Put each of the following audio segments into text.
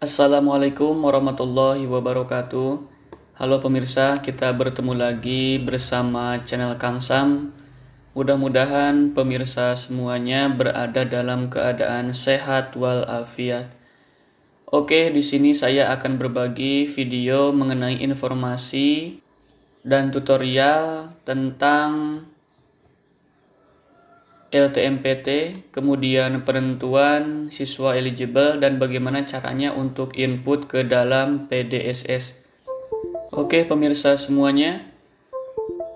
Assalamualaikum warahmatullahi wabarakatuh. Halo pemirsa, kita bertemu lagi bersama channel Kang Sam. Mudah-mudahan pemirsa semuanya berada dalam keadaan sehat walafiat. Oke, di sini saya akan berbagi video mengenai informasi dan tutorial tentang LTMPT, kemudian penentuan siswa eligible dan bagaimana caranya untuk input ke dalam PDSS. Oke pemirsa semuanya,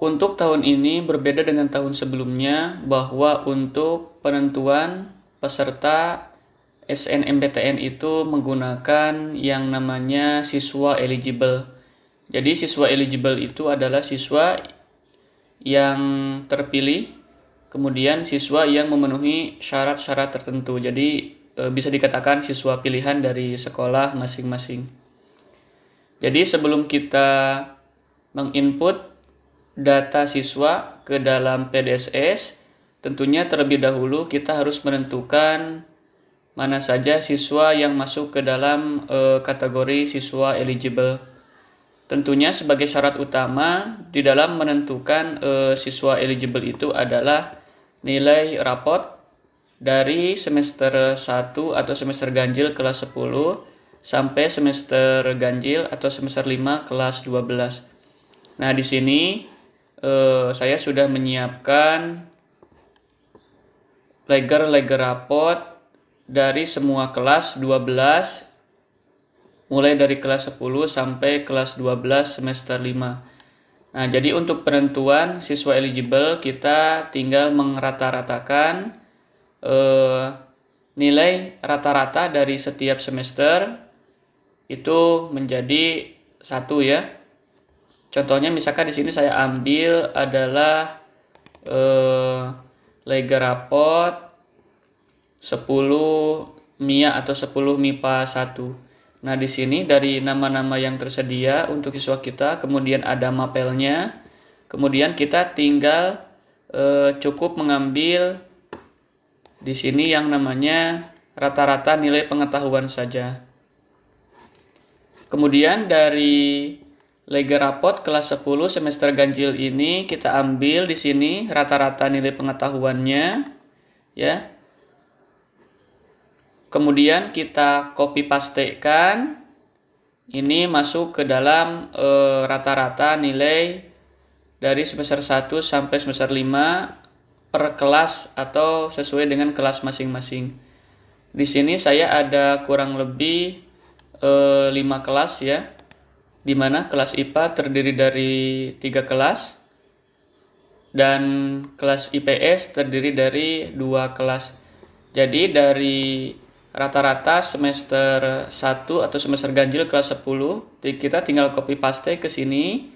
untuk tahun ini berbeda dengan tahun sebelumnya bahwa untuk penentuan peserta SNMPTN itu menggunakan yang namanya siswa eligible. Jadi siswa eligible itu adalah siswa yang terpilih, kemudian siswa yang memenuhi syarat-syarat tertentu. Jadi bisa dikatakan siswa pilihan dari sekolah masing-masing. Jadi sebelum kita menginput data siswa ke dalam PDSS, tentunya terlebih dahulu kita harus menentukan mana saja siswa yang masuk ke dalam kategori siswa eligible. Tentunya sebagai syarat utama di dalam menentukan siswa eligible itu adalah nilai rapot dari semester 1 atau semester ganjil kelas 10 sampai semester ganjil atau semester 5 kelas 12. Nah, di sini saya sudah menyiapkan leger rapot dari semua kelas 12 mulai dari kelas 10 sampai kelas 12 semester 5. Nah, jadi untuk penentuan siswa eligible kita tinggal mengrata-ratakan nilai rata-rata dari setiap semester itu menjadi 1 ya. Contohnya misalkan di sini saya ambil adalah leger rapot 10 MIA atau 10 MIPA 1. Nah, di sini dari nama-nama yang tersedia untuk siswa kita, kemudian ada mapelnya, kemudian kita tinggal cukup mengambil di sini yang namanya rata-rata nilai pengetahuan saja. Kemudian dari leger rapot kelas 10 semester ganjil ini kita ambil di sini rata-rata nilai pengetahuannya ya. Kemudian kita copy pastekan ini masuk ke dalam rata-rata nilai dari semester 1 sampai semester 5 per kelas atau sesuai dengan kelas masing-masing. Di sini saya ada kurang lebih 5 kelas ya, dimana kelas IPA terdiri dari 3 kelas dan kelas IPS terdiri dari 2 kelas. Jadi dari rata-rata semester 1 atau semester ganjil kelas 10 kita tinggal copy paste ke sini.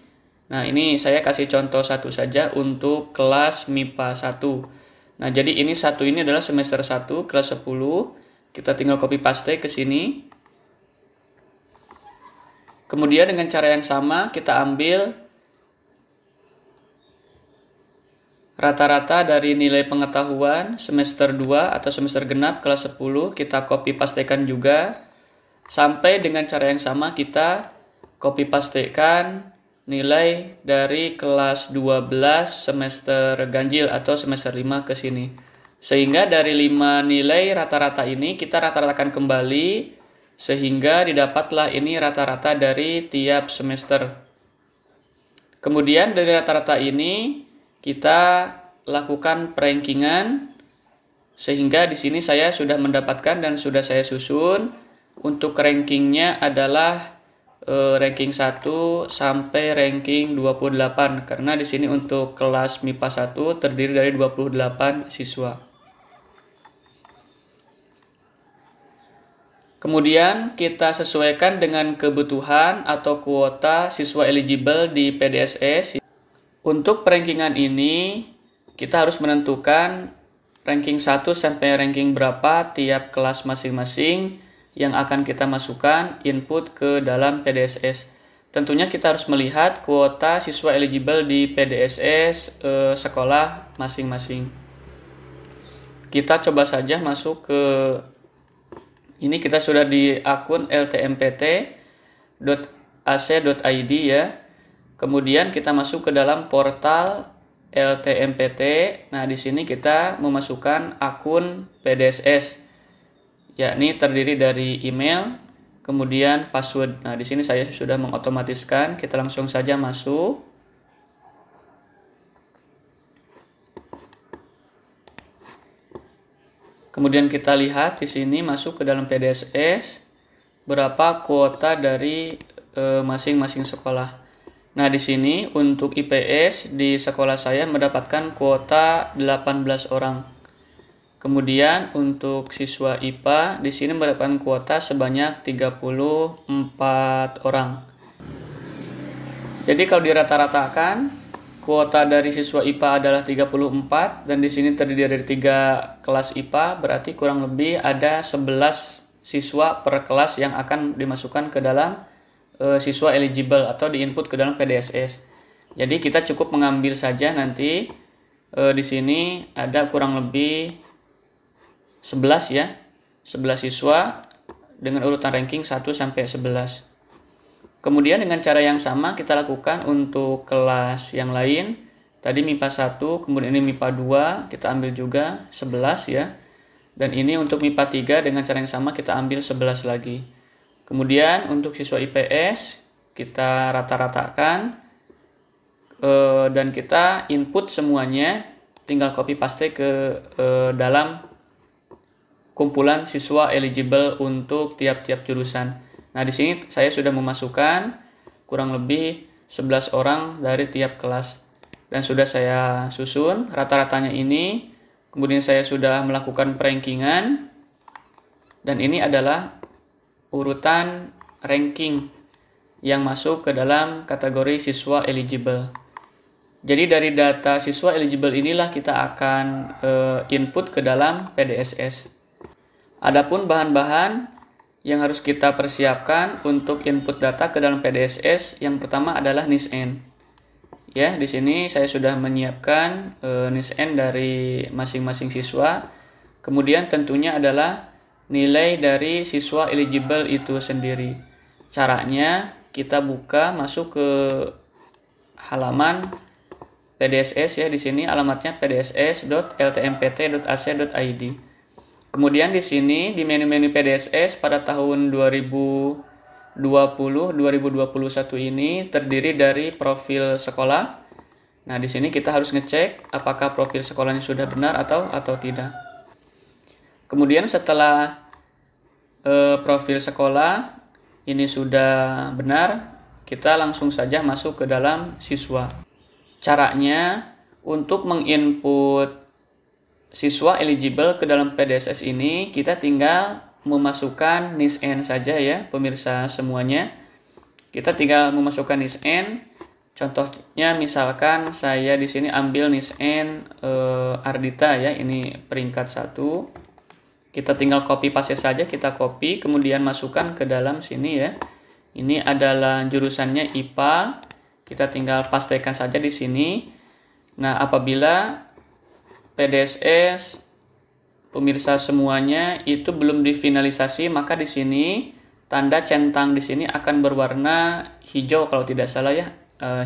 Nah, ini saya kasih contoh satu saja untuk kelas MIPA 1. Nah, jadi ini ini adalah semester 1 kelas 10. Kita tinggal copy paste ke sini. Kemudian dengan cara yang sama kita ambil rata-rata dari nilai pengetahuan semester 2 atau semester genap kelas 10 kita copy pastekan juga. Sampai dengan cara yang sama kita copy pastekan nilai dari kelas 12 semester ganjil atau semester 5 ke sini. Sehingga dari 5 nilai rata-rata ini kita rata-ratakan kembali sehingga didapatlah ini rata-rata dari tiap semester. Kemudian dari rata-rata ini kita lakukan perankingan sehingga di sini saya sudah mendapatkan dan sudah saya susun. Untuk rankingnya adalah ranking 1 sampai ranking 28 karena di sini untuk kelas MIPA 1 terdiri dari 28 siswa. Kemudian kita sesuaikan dengan kebutuhan atau kuota siswa eligible di PDSS. Untuk perankingan ini kita harus menentukan ranking 1 sampai ranking berapa tiap kelas masing-masing yang akan kita masukkan input ke dalam PDSS. Tentunya kita harus melihat kuota siswa eligible di PDSS sekolah masing-masing. Kita coba saja masuk ke Ini kita sudah di akun ltmpt.ac.id ya. Kemudian kita masuk ke dalam portal LTMPT. Nah, di sini kita memasukkan akun PDSS, yakni terdiri dari email, kemudian password. Nah, di sini saya sudah mengotomatiskan. Kita langsung saja masuk. Kemudian kita lihat di sini masuk ke dalam PDSS berapa kuota dari masing-masing sekolah. Nah, di sini untuk IPS di sekolah saya mendapatkan kuota 18 orang. Kemudian untuk siswa IPA di sini mendapatkan kuota sebanyak 34 orang. Jadi kalau dirata-ratakan, kuota dari siswa IPA adalah 34 dan di sini terdiri dari 3 kelas IPA, berarti kurang lebih ada 11 siswa per kelas yang akan dimasukkan ke dalam siswa eligible atau diinput ke dalam PDSS. Jadi kita cukup mengambil saja nanti di sini ada kurang lebih 11 ya. 11 siswa dengan urutan ranking 1 sampai 11. Kemudian dengan cara yang sama kita lakukan untuk kelas yang lain. Tadi MIPA 1, kemudian ini MIPA 2, kita ambil juga 11 ya. Dan ini untuk MIPA 3 dengan cara yang sama kita ambil 11 lagi. Kemudian untuk siswa IPS kita rata-ratakan dan kita input semuanya, tinggal copy paste ke dalam kumpulan siswa eligible untuk tiap-tiap jurusan. Nah, di sini saya sudah memasukkan kurang lebih 11 orang dari tiap kelas. Dan sudah saya susun rata-ratanya ini. Kemudian saya sudah melakukan perankingan. Dan ini adalah urutan ranking yang masuk ke dalam kategori siswa eligible. Jadi dari data siswa eligible inilah kita akan input ke dalam PDSS. Adapun bahan-bahan yang harus kita persiapkan untuk input data ke dalam PDSS, yang pertama adalah NISN. Ya, di sini saya sudah menyiapkan NISN dari masing-masing siswa. Kemudian tentunya adalah nilai dari siswa eligible itu sendiri. Caranya kita buka masuk ke halaman PDSS ya, di sini alamatnya pdss.ltmpt.ac.id. Kemudian di sini di menu-menu PDSS pada tahun 2020-2021 ini terdiri dari profil sekolah. Nah, di sini kita harus ngecek apakah profil sekolahnya sudah benar atau tidak. Kemudian setelah profil sekolah ini sudah benar, kita langsung saja masuk ke dalam siswa. Caranya untuk menginput siswa eligible ke dalam PDSS ini, kita tinggal memasukkan NISN saja ya, pemirsa semuanya. Kita tinggal memasukkan NISN. Contohnya misalkan saya di sini ambil NISN Ardita ya, ini peringkat 1. Kita tinggal copy paste saja, kita copy, kemudian masukkan ke dalam sini ya. Ini adalah jurusannya IPA. Kita tinggal pastekan saja di sini. Nah, apabila PDSS pemirsa semuanya itu belum difinalisasi, maka di sini tanda centang di sini akan berwarna hijau kalau tidak salah ya,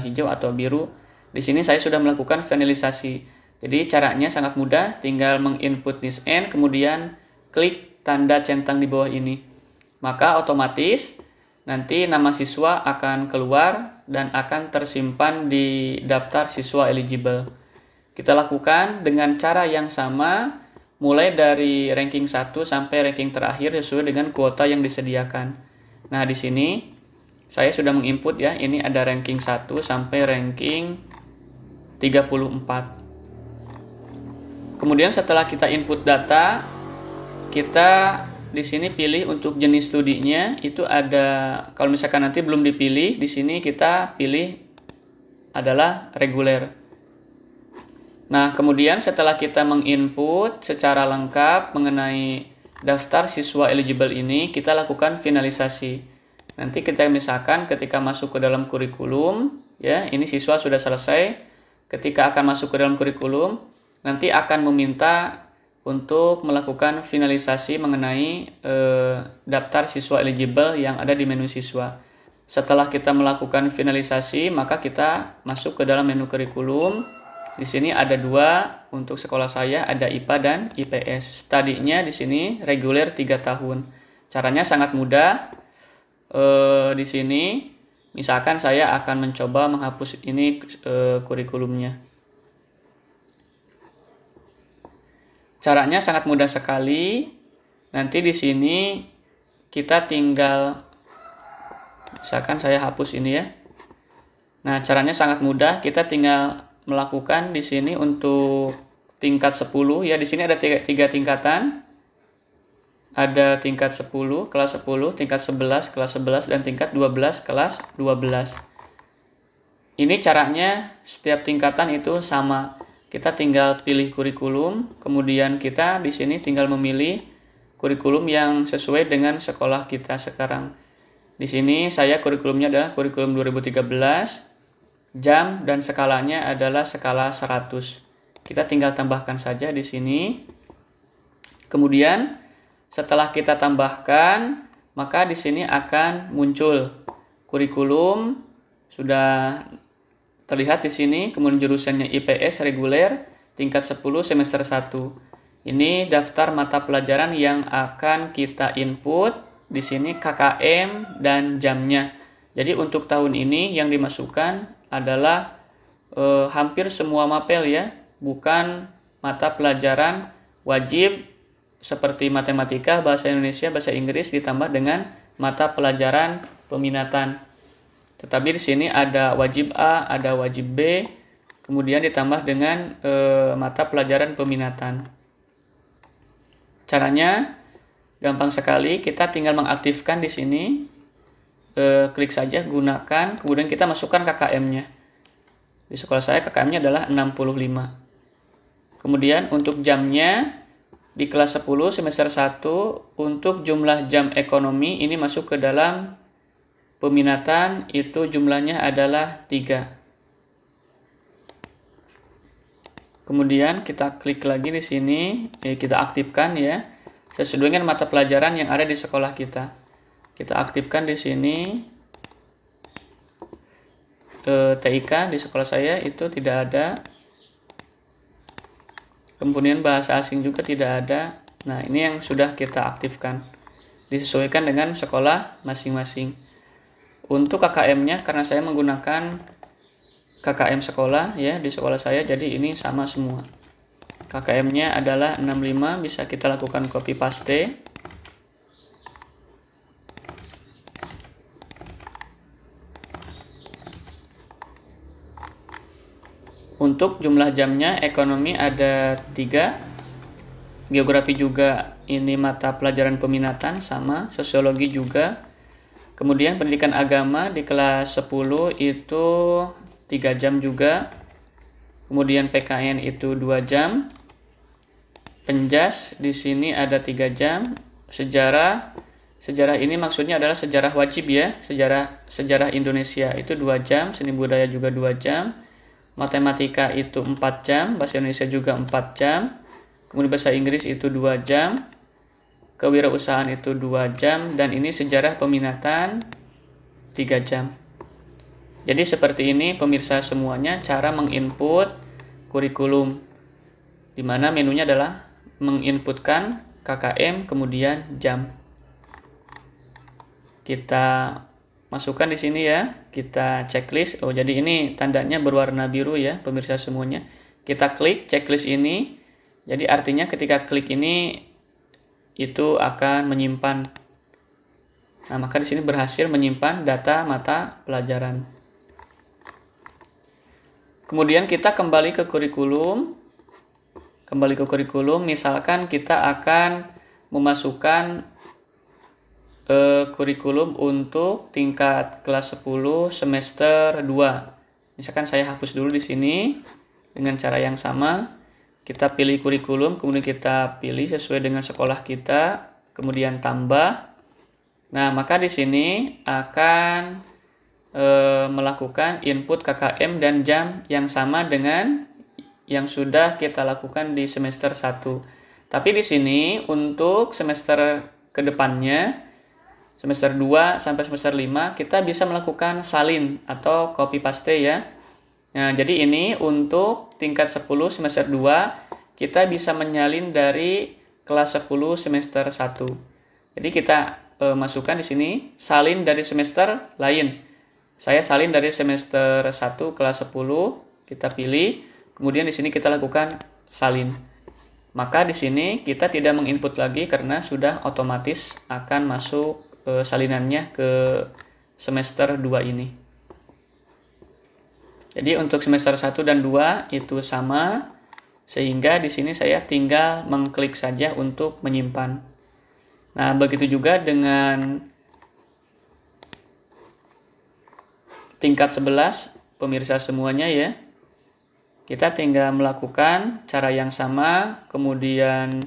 hijau atau biru. Di sini saya sudah melakukan finalisasi. Jadi caranya sangat mudah, tinggal menginput NISN kemudian klik tanda centang di bawah ini. Maka otomatis nanti nama siswa akan keluar dan akan tersimpan di daftar siswa eligible. Kita lakukan dengan cara yang sama, mulai dari ranking 1 sampai ranking terakhir sesuai dengan kuota yang disediakan. Nah, di sini saya sudah menginput ya, ini ada ranking 1 sampai ranking 34. Kemudian setelah kita input data, kita di sini pilih untuk jenis studinya, itu ada, kalau misalkan nanti belum dipilih, di sini kita pilih adalah reguler. Nah, kemudian setelah kita menginput secara lengkap mengenai daftar siswa eligible ini, kita lakukan finalisasi. Nanti kita misalkan ketika masuk ke dalam kurikulum, ya, ini siswa sudah selesai. Ketika akan masuk ke dalam kurikulum, nanti akan meminta untuk melakukan finalisasi mengenai daftar siswa eligible yang ada di menu siswa. Setelah kita melakukan finalisasi, maka kita masuk ke dalam menu kurikulum. Di sini ada dua untuk sekolah saya, ada IPA dan IPS. Studinya di sini reguler 3 tahun. Caranya sangat mudah. Di sini misalkan saya akan mencoba menghapus ini kurikulumnya. Caranya sangat mudah sekali. Nanti di sini kita tinggal, misalkan saya hapus ini ya. Nah, caranya sangat mudah. Kita tinggal melakukan di sini untuk tingkat 10 ya. Di sini ada tiga tingkatan. Ada tingkat 10, kelas 10, tingkat 11, kelas 11, dan tingkat 12, kelas 12. Ini caranya setiap tingkatan itu sama. Kita tinggal pilih kurikulum, kemudian kita di sini tinggal memilih kurikulum yang sesuai dengan sekolah kita sekarang. Di sini saya kurikulumnya adalah kurikulum 2013, jam dan skalanya adalah skala 100. Kita tinggal tambahkan saja di sini. Kemudian setelah kita tambahkan, maka di sini akan muncul kurikulum sudah terlihat di sini, kemudian jurusannya IPS reguler tingkat 10 semester 1. Ini daftar mata pelajaran yang akan kita input di sini KKM dan jamnya. Jadi untuk tahun ini yang dimasukkan adalah hampir semua mapel ya, bukan mata pelajaran wajib seperti matematika, bahasa Indonesia, bahasa Inggris ditambah dengan mata pelajaran peminatan. Tetapi di sini ada wajib A, ada wajib B, kemudian ditambah dengan mata pelajaran peminatan. Caranya gampang sekali, kita tinggal mengaktifkan di sini, klik saja gunakan, kemudian kita masukkan KKM-nya. Di sekolah saya KKM-nya adalah 65. Kemudian untuk jamnya di kelas 10 semester 1 untuk jumlah jam ekonomi ini masuk ke dalam peminatan, itu jumlahnya adalah 3. Kemudian kita klik lagi di sini, kita aktifkan ya, sesuai dengan mata pelajaran yang ada di sekolah kita. Kita aktifkan di sini. TIK di sekolah saya itu tidak ada. Kemudian bahasa asing juga tidak ada. Nah, ini yang sudah kita aktifkan. Disesuaikan dengan sekolah masing-masing. Untuk KKM-nya, karena saya menggunakan KKM sekolah ya di sekolah saya, jadi ini sama semua. KKM-nya adalah 65, bisa kita lakukan copy paste. Untuk jumlah jamnya ekonomi ada 3, geografi juga ini mata pelajaran peminatan sama, sosiologi juga. Kemudian pendidikan agama di kelas 10 itu 3 jam juga. Kemudian PKN itu 2 jam. Penjas di sini ada 3 jam. Sejarah ini maksudnya adalah sejarah wajib ya. Sejarah Indonesia itu 2 jam. Seni budaya juga 2 jam. Matematika itu 4 jam. Bahasa Indonesia juga 4 jam. Kemudian bahasa Inggris itu 2 jam. Kewirausahaan itu 2 jam, dan ini sejarah peminatan 3 jam. Jadi seperti ini pemirsa semuanya cara menginput kurikulum, di mana menunya adalah menginputkan KKM kemudian jam. Kita masukkan di sini ya, kita checklist. Oh, jadi ini tandanya berwarna biru ya pemirsa semuanya. Kita klik checklist ini. Jadi artinya ketika klik ini itu akan menyimpan. Nah, maka di sini berhasil menyimpan data mata pelajaran. Kemudian kita kembali ke kurikulum. Misalkan kita akan memasukkan kurikulum untuk tingkat kelas 10 semester 2. Misalkan saya hapus dulu di sini dengan cara yang sama. Kita pilih kurikulum, kemudian kita pilih sesuai dengan sekolah kita, kemudian tambah. Nah, maka di sini akan melakukan input KKM dan jam yang sama dengan yang sudah kita lakukan di semester 1. Tapi di sini untuk semester kedepannya, semester 2 sampai semester 5, kita bisa melakukan salin atau copy paste ya. Nah, jadi ini untuk tingkat 10 semester 2, kita bisa menyalin dari kelas 10 semester 1. Jadi kita masukkan di sini salin dari semester lain. Saya salin dari semester 1 kelas 10, kita pilih, kemudian di sini kita lakukan salin. Maka di sini kita tidak menginput lagi karena sudah otomatis akan masuk salinannya ke semester 2 ini. Jadi untuk semester 1 dan 2 itu sama, sehingga di sini saya tinggal mengklik saja untuk menyimpan. Nah, begitu juga dengan tingkat 11, pemirsa semuanya ya. Kita tinggal melakukan cara yang sama, kemudian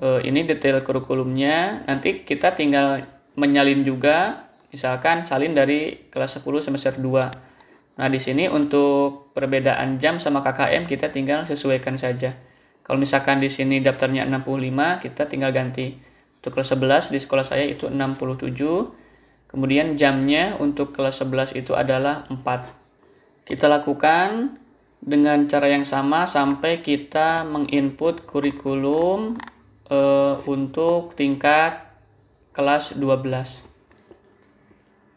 ini detail kurikulumnya. Nanti kita tinggal menyalin juga, misalkan salin dari kelas 10 semester 2. Nah, di sini untuk perbedaan jam sama KKM kita tinggal sesuaikan saja. Kalau misalkan di sini daftarnya 65, kita tinggal ganti. Untuk kelas 11 di sekolah saya itu 67. Kemudian jamnya untuk kelas 11 itu adalah 4. Kita lakukan dengan cara yang sama sampai kita menginput kurikulum untuk tingkat kelas 12.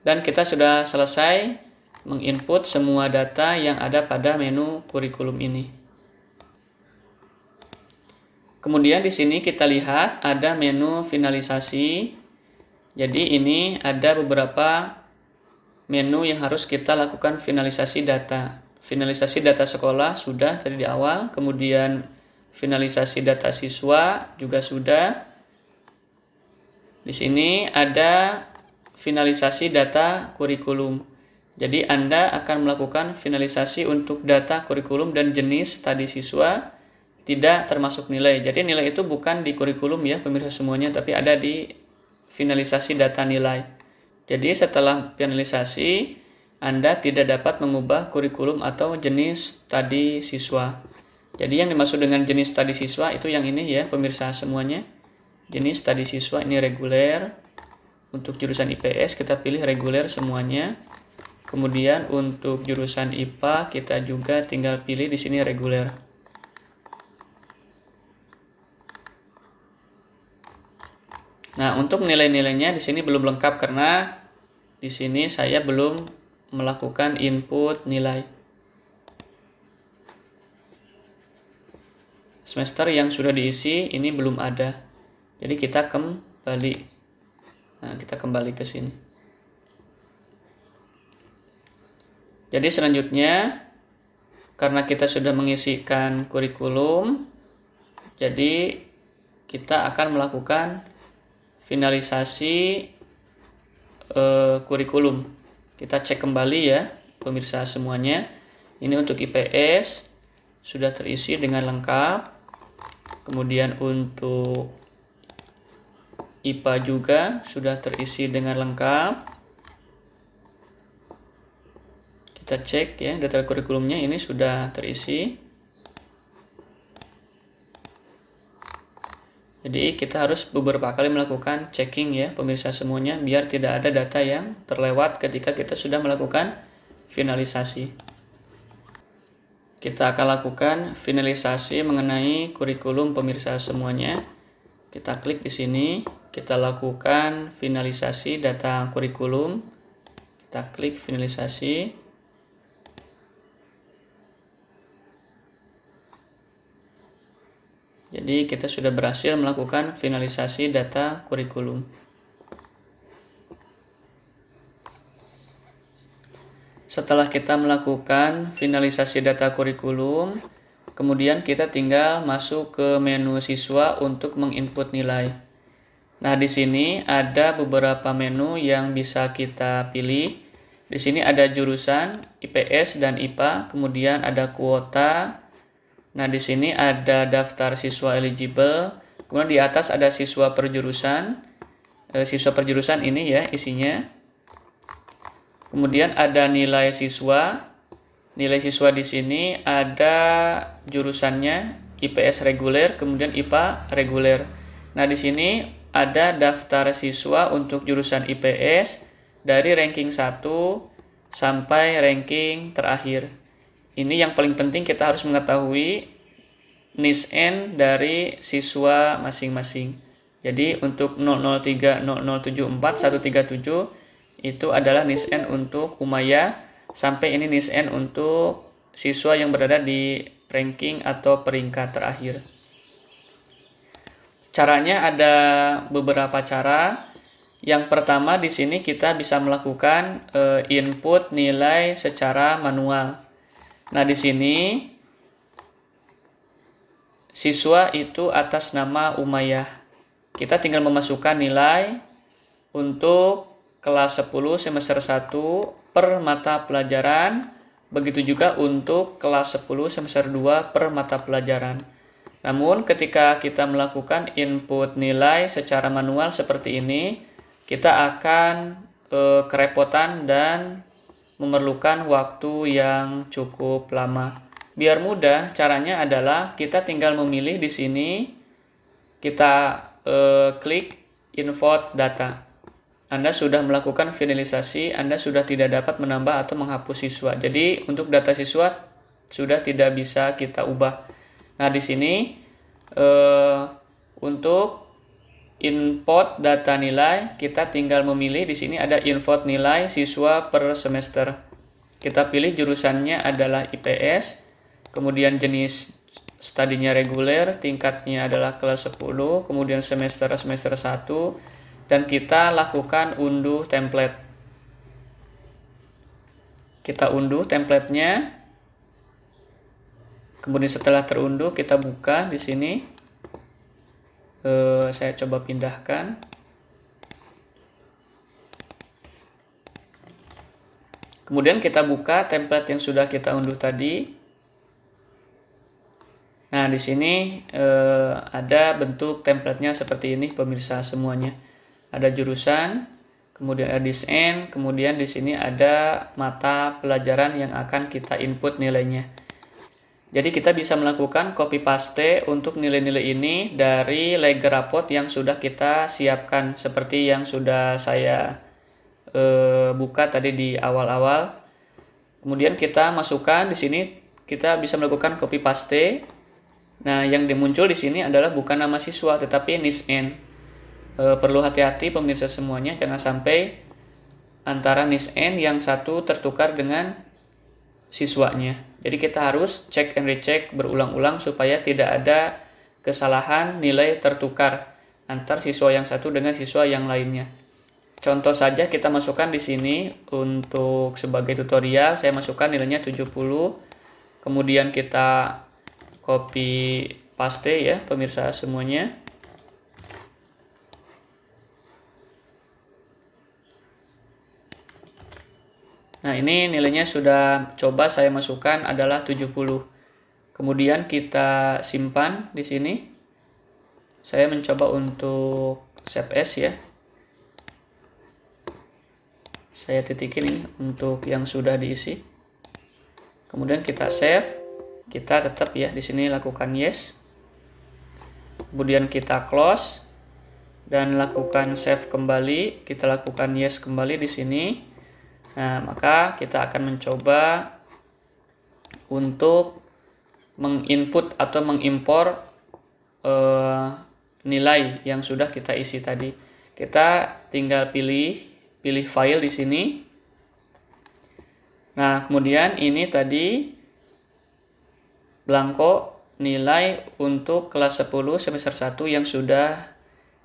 Dan kita sudah selesai menginput semua data yang ada pada menu kurikulum ini. Kemudian di sini kita lihat ada menu finalisasi. Jadi ini ada beberapa menu yang harus kita lakukan finalisasi data. Finalisasi data sekolah sudah tadi di awal, kemudian finalisasi data siswa juga sudah. Di sini ada finalisasi data kurikulum. Jadi Anda akan melakukan finalisasi untuk data kurikulum dan jenis tadi siswa tidak termasuk nilai. Jadi nilai itu bukan di kurikulum ya pemirsa semuanya, tapi ada di finalisasi data nilai. Jadi setelah finalisasi, Anda tidak dapat mengubah kurikulum atau jenis tadi siswa. Jadi yang dimaksud dengan jenis tadi siswa itu yang ini ya pemirsa semuanya. Jenis tadi siswa ini reguler. Untuk jurusan IPS kita pilih reguler semuanya. Kemudian untuk jurusan IPA kita juga tinggal pilih di sini reguler. Nah, untuk nilai-nilainya di sini belum lengkap karena di sini saya belum melakukan input nilai. Semester yang sudah diisi ini belum ada. Jadi kita kembali. Nah, kita kembali ke sini. Jadi selanjutnya karena kita sudah mengisikan kurikulum, jadi kita akan melakukan finalisasi kurikulum. Kita cek kembali ya pemirsa semuanya. Ini untuk IPS sudah terisi dengan lengkap. Kemudian untuk IPA juga sudah terisi dengan lengkap. Kita cek ya detail kurikulumnya ini sudah terisi. Jadi kita harus beberapa kali melakukan checking ya pemirsa semuanya biar tidak ada data yang terlewat ketika kita sudah melakukan finalisasi. Kita akan lakukan finalisasi mengenai kurikulum pemirsa semuanya. Kita klik di sini, kita lakukan finalisasi data kurikulum. Kita klik finalisasi. Jadi kita sudah berhasil melakukan finalisasi data kurikulum. Setelah kita melakukan finalisasi data kurikulum, kemudian kita tinggal masuk ke menu siswa untuk menginput nilai. Nah, di sini ada beberapa menu yang bisa kita pilih. Di sini ada jurusan IPS dan IPA, kemudian ada kuota. Nah, di sini ada daftar siswa eligible, kemudian di atas ada siswa per jurusan. Siswa per jurusan ini ya isinya. Kemudian ada nilai siswa. Nilai siswa di sini ada jurusannya. IPS reguler, kemudian IPA reguler. Nah, di sini ada daftar siswa untuk jurusan IPS dari ranking 1 sampai ranking terakhir. Ini yang paling penting, kita harus mengetahui NISN dari siswa masing-masing. Jadi untuk 003, 0074, 137 itu adalah NISN untuk Umayyah, sampai ini NISN untuk siswa yang berada di ranking atau peringkat terakhir. Caranya ada beberapa cara. Yang pertama, di sini kita bisa melakukan input nilai secara manual. Nah, di sini siswa itu atas nama Umayyah. Kita tinggal memasukkan nilai untuk kelas 10 semester 1 per mata pelajaran. Begitu juga untuk kelas 10 semester 2 per mata pelajaran. Namun ketika kita melakukan input nilai secara manual seperti ini, kita akan kerepotan dan memerlukan waktu yang cukup lama. Biar mudah, caranya adalah kita tinggal memilih di sini, kita klik import data. Anda sudah melakukan finalisasi, Anda sudah tidak dapat menambah atau menghapus siswa. Jadi untuk data siswa sudah tidak bisa kita ubah. Nah, di sini untuk import data nilai, kita tinggal memilih di sini ada import nilai siswa per semester. Kita pilih jurusannya adalah IPS, kemudian jenis studinya reguler, tingkatnya adalah kelas 10, kemudian semester 1, dan kita lakukan unduh template. Kita unduh templatenya. Kemudian setelah terunduh, kita buka di sini. Saya coba pindahkan. Kemudian kita buka template yang sudah kita unduh tadi. Nah, di sini ada bentuk templatenya seperti ini, pemirsa semuanya. Ada jurusan, kemudian ada NISN, kemudian di sini ada mata pelajaran yang akan kita input nilainya. Jadi kita bisa melakukan copy paste untuk nilai-nilai ini dari Legger Raport yang sudah kita siapkan, seperti yang sudah saya buka tadi di awal-awal. Kemudian kita masukkan di sini, kita bisa melakukan copy paste. Nah, yang muncul di sini adalah bukan nama siswa tetapi NISN. Perlu hati-hati pemirsa semuanya, jangan sampai antara NISN yang satu tertukar dengan siswanya. Jadi kita harus cek and recheck berulang-ulang supaya tidak ada kesalahan nilai tertukar antar siswa yang satu dengan siswa yang lainnya. Contoh saja kita masukkan di sini untuk sebagai tutorial, saya masukkan nilainya 70. Kemudian kita copy paste ya pemirsa semuanya. Nah, ini nilainya sudah coba saya masukkan adalah 70. Kemudian kita simpan di sini. Saya mencoba untuk save as ya. Saya titikin ini untuk yang sudah diisi. Kemudian kita save. Kita tetap ya di sini lakukan yes. Kemudian kita close dan lakukan save kembali. Kita lakukan yes kembali di sini. Nah, maka kita akan mencoba untuk menginput atau mengimpor nilai yang sudah kita isi tadi. Kita tinggal pilih file di sini. Nah, kemudian ini tadi blanko nilai untuk kelas 10 semester 1 yang sudah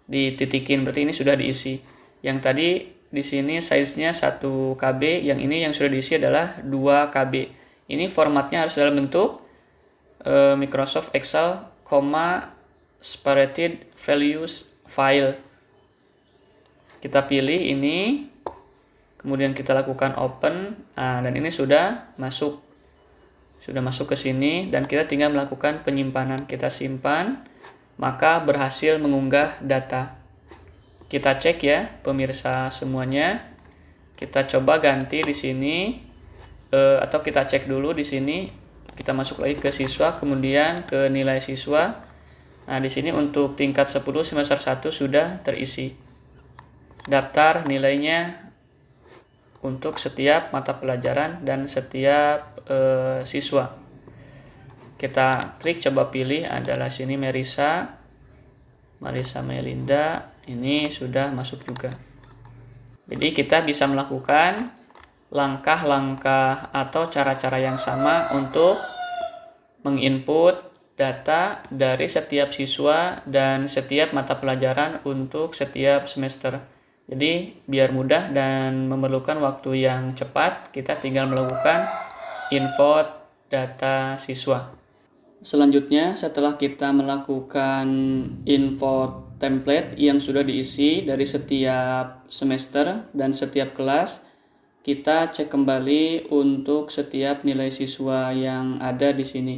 dititikin, berarti ini sudah diisi. Yang tadi di sini size-nya 1 KB, yang ini yang sudah diisi adalah 2 KB. Ini formatnya harus dalam bentuk Microsoft Excel, separated values file. Kita pilih ini, kemudian kita lakukan open. Nah, dan ini sudah masuk ke sini dan kita tinggal melakukan penyimpanan. Kita simpan, maka berhasil mengunggah data. Kita cek ya pemirsa semuanya. Kita coba ganti di sini atau kita cek dulu di sini. Kita masuk lagi ke siswa, kemudian ke nilai siswa. Nah, di sini untuk tingkat 10 semester 1 sudah terisi. Daftar nilainya untuk setiap mata pelajaran dan setiap siswa. Kita klik, coba pilih, adalah sini Marissa Melinda, ini sudah masuk juga. Jadi kita bisa melakukan langkah-langkah atau cara-cara yang sama untuk menginput data dari setiap siswa dan setiap mata pelajaran untuk setiap semester. Jadi biar mudah dan memerlukan waktu yang cepat, kita tinggal melakukan input data siswa. Selanjutnya, setelah kita melakukan input template yang sudah diisi dari setiap semester dan setiap kelas, kita cek kembali untuk setiap nilai siswa yang ada di sini.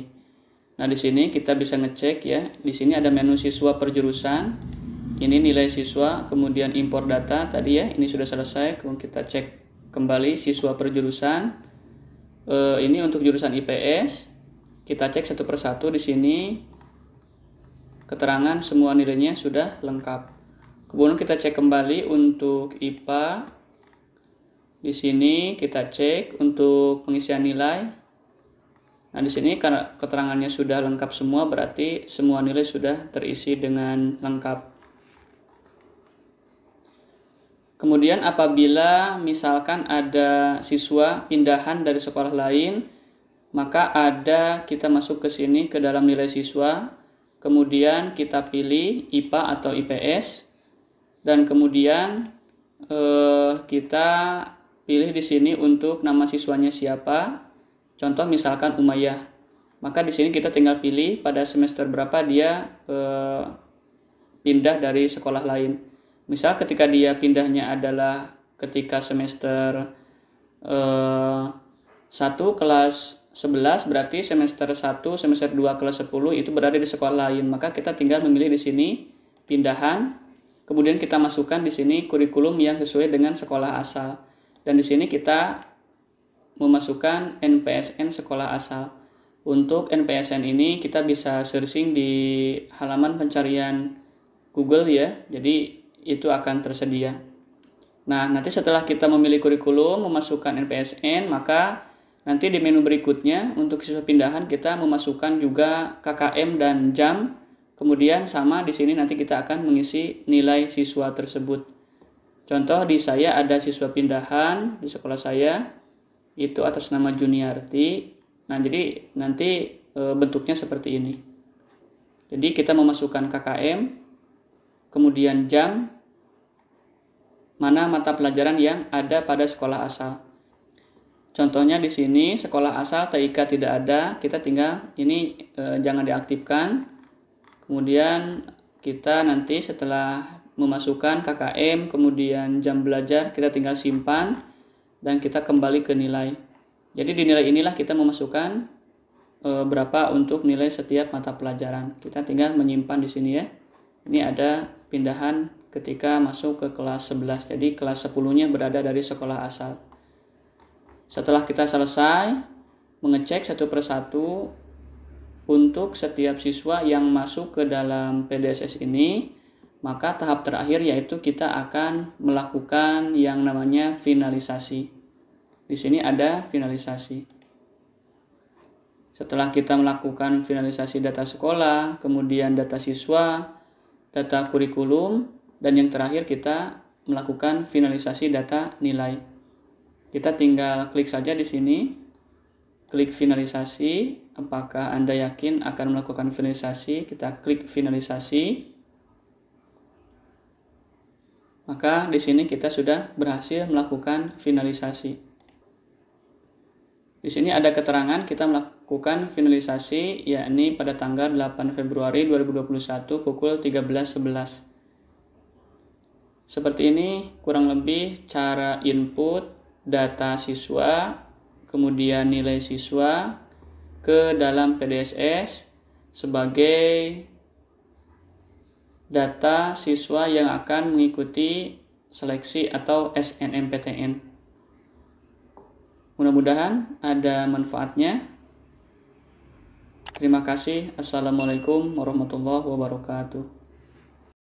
Nah, di sini kita bisa ngecek ya. Di sini ada menu siswa per jurusan. Ini nilai siswa, kemudian import data tadi ya. Ini sudah selesai. Kemudian kita cek kembali siswa per jurusan. Ini untuk jurusan IPS. Kita cek satu persatu di sini. Keterangan semua nilainya sudah lengkap. Kemudian kita cek kembali untuk IPA. Di sini kita cek untuk pengisian nilai. Nah, di sini karena keterangannya sudah lengkap semua, berarti semua nilai sudah terisi dengan lengkap. Kemudian apabila misalkan ada siswa pindahan dari sekolah lain, maka kita masuk ke sini ke dalam nilai siswa, kemudian kita pilih IPA atau IPS, dan kemudian kita pilih di sini untuk nama siswanya siapa. Contoh misalkan Umayyah. Maka di sini kita tinggal pilih pada semester berapa dia pindah dari sekolah lain. Misal ketika dia pindahnya adalah ketika semester 1 kelas 11, berarti semester 1, semester 2 kelas 10 itu berada di sekolah lain. Maka kita tinggal memilih di sini pindahan, kemudian kita masukkan di sini kurikulum yang sesuai dengan sekolah asal. Dan di sini kita memasukkan NPSN sekolah asal. Untuk NPSN ini kita bisa searching di halaman pencarian Google ya. Jadi itu akan tersedia. Nah, nanti setelah kita memilih kurikulum, memasukkan NPSN, maka nanti di menu berikutnya untuk siswa pindahan kita memasukkan juga KKM dan jam. Kemudian sama di sini nanti kita akan mengisi nilai siswa tersebut. Contoh di saya ada siswa pindahan di sekolah saya, itu atas nama Juniarti. Nah, jadi nanti bentuknya seperti ini. Jadi kita memasukkan KKM, kemudian jam, mana mata pelajaran yang ada pada sekolah asal. Contohnya di sini sekolah asal TIK tidak ada, kita tinggal ini jangan diaktifkan. Kemudian kita nanti setelah memasukkan KKM, kemudian jam belajar, kita tinggal simpan dan kita kembali ke nilai. Jadi di nilai inilah kita memasukkan berapa untuk nilai setiap mata pelajaran. Kita tinggal menyimpan di sini ya. Ini ada pindahan ketika masuk ke kelas 11. Jadi kelas 10-nya berada dari sekolah asal. Setelah kita selesai mengecek satu persatu untuk setiap siswa yang masuk ke dalam PDSS ini, maka tahap terakhir yaitu kita akan melakukan yang namanya finalisasi. Di sini ada finalisasi. Setelah kita melakukan finalisasi data sekolah, kemudian data siswa, data kurikulum, dan yang terakhir kita melakukan finalisasi data nilai. Kita tinggal klik saja di sini, klik finalisasi. Apakah Anda yakin akan melakukan finalisasi? Kita klik finalisasi. Maka di sini kita sudah berhasil melakukan finalisasi. Di sini ada keterangan kita melakukan finalisasi, yakni pada tanggal 8 Februari 2021 pukul 13.11. Seperti ini kurang lebih cara input data siswa, kemudian nilai siswa ke dalam PDSS sebagai data siswa yang akan mengikuti seleksi atau SNMPTN. Mudah-mudahan ada manfaatnya. Terima kasih. Assalamualaikum warahmatullahi wabarakatuh.